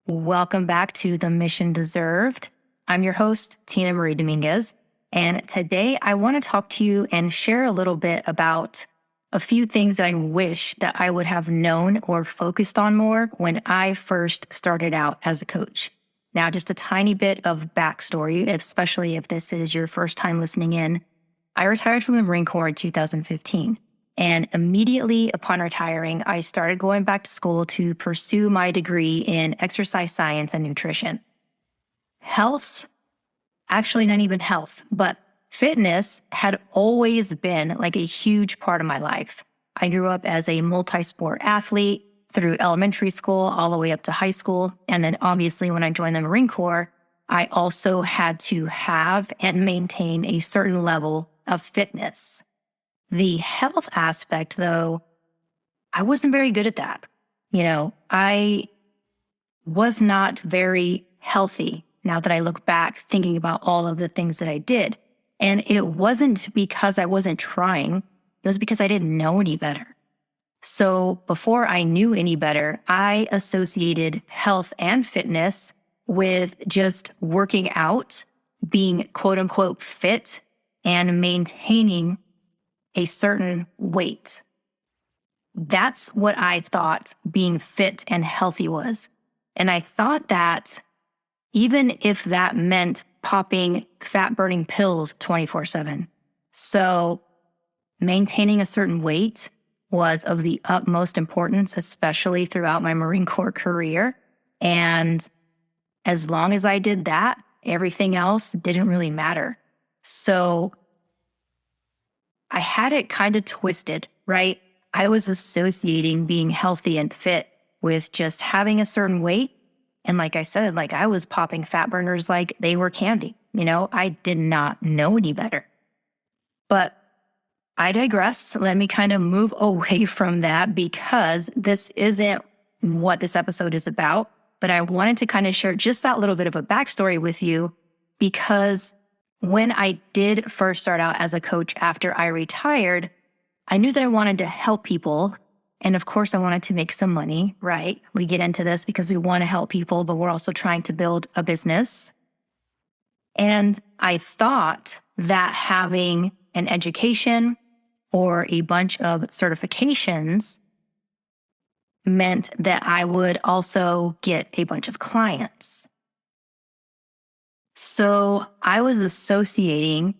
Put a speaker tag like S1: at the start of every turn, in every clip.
S1: Welcome back to The Mission Deserved. I'm your host, Tina Marie Dominguez, and today I want to talk to you and share a little bit about a few things I wish that I would have known or focused on more when I first started out as a coach. Now, just a tiny bit of backstory, especially if this is your first time listening in. I retired from the Marine Corps in 2015. And immediately upon retiring, I started going back to school to pursue my degree in exercise science and nutrition. Health, actually not even health, but fitness had always been like a huge part of my life. I grew up as a multi-sport athlete through elementary school all the way up to high school. And then obviously when I joined the Marine Corps, I also had to have and maintain a certain level of fitness. The health aspect, though, I wasn't very good at that. I was not very healthy now that I look back thinking about all of the things that I did. And it wasn't because I wasn't trying. It was because I didn't know any better. So before I knew any better, I associated health and fitness with just working out, being quote unquote fit, and maintaining a certain weight. That's what I thought being fit and healthy was. And I thought that even if that meant popping fat-burning pills 24/7. So maintaining a certain weight was of the utmost importance, especially throughout my Marine Corps career. And as long as I did that, everything else didn't really matter. So I had it kind of twisted, right? I was associating being healthy and fit with just having a certain weight. And like I said, I was popping fat burners like they were candy. I did not know any better. But I digress. Let me kind of move away from that because this isn't what this episode is about. But I wanted to kind of share just that little bit of a backstory with you because when I did first start out as a coach after I retired, I knew that I wanted to help people. And of course, I wanted to make some money, right? We get into this because we want to help people, but we're also trying to build a business. And I thought that having an education or a bunch of certifications meant that I would also get a bunch of clients. So I was associating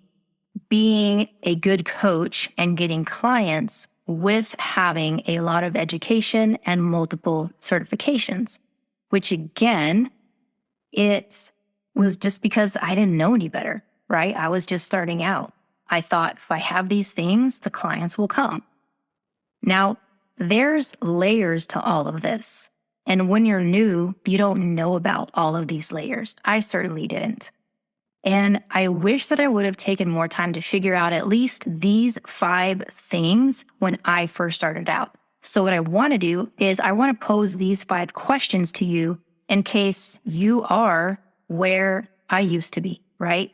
S1: being a good coach and getting clients with having a lot of education and multiple certifications, which again, it was just because I didn't know any better, right? I was just starting out. I thought if I have these things, the clients will come. Now, there's layers to all of this. And when you're new, you don't know about all of these layers. I certainly didn't. And I wish that I would have taken more time to figure out at least these 5 things when I first started out. So what I want to do is I want to pose these 5 questions to you in case you are where I used to be, right?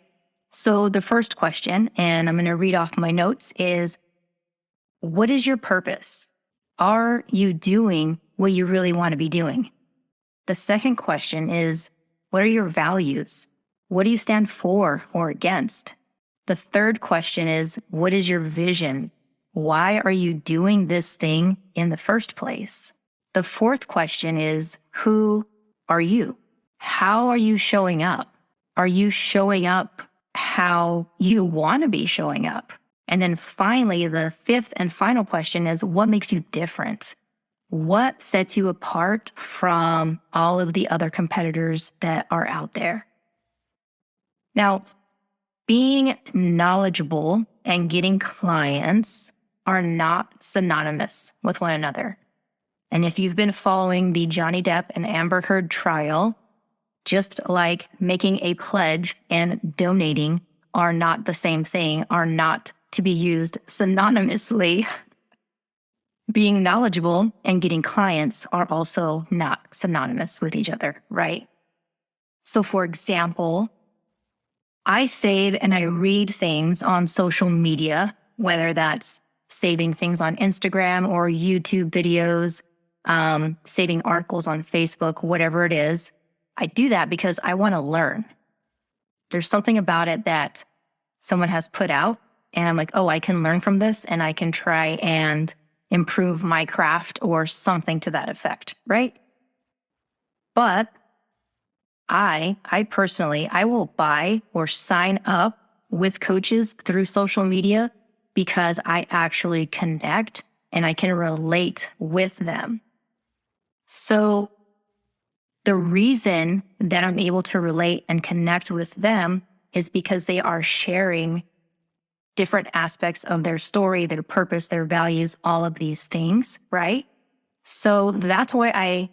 S1: So the first question, and I'm going to read off my notes, is what is your purpose? Are you doing what you really want to be doing? The second question is, what are your values? What do you stand for or against? The third question is, what is your vision? Why are you doing this thing in the first place? The fourth question is, who are you? How are you showing up? Are you showing up how you want to be showing up? And then finally, the fifth and final question is, what makes you different? What sets you apart from all of the other competitors that are out there? Now, being knowledgeable and getting clients are not synonymous with one another. And if you've been following the Johnny Depp and Amber Heard trial, just like making a pledge and donating are not the same thing, are not to be used synonymously. Being knowledgeable and getting clients are also not synonymous with each other, right? So for example, I save and I read things on social media, whether that's saving things on Instagram or YouTube videos, saving articles on Facebook, whatever it is. I do that because I want to learn. There's something about it that someone has put out, and I'm like, oh, I can learn from this and I can try and improve my craft or something to that effect, right? But I personally, I will buy or sign up with coaches through social media because I actually connect and I can relate with them. So the reason that I'm able to relate and connect with them is because they are sharing different aspects of their story, their purpose, their values, all of these things, right? So that's why I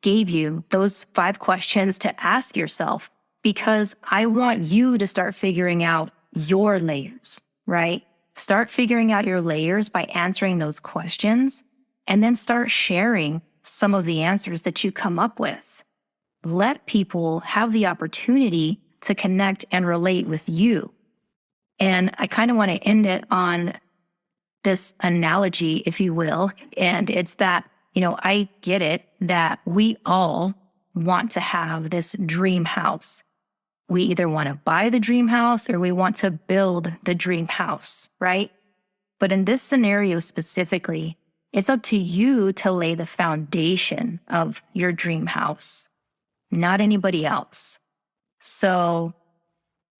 S1: gave you those 5 questions to ask yourself, because I want you to start figuring out your layers, right? Start figuring out your layers by answering those questions, and then start sharing some of the answers that you come up with. Let people have the opportunity to connect and relate with you. And I kind of want to end it on this analogy, if you will. And it's that, I get it that we all want to have this dream house. We either want to buy the dream house or we want to build the dream house, right? But in this scenario specifically, it's up to you to lay the foundation of your dream house, not anybody else. So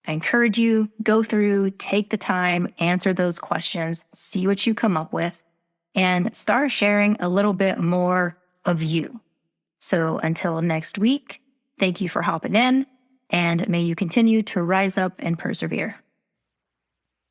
S1: I encourage you, go through, take the time, answer those questions, see what you come up with, and start sharing a little bit more of you. So until next week, thank you for hopping in, and may you continue to rise up and persevere.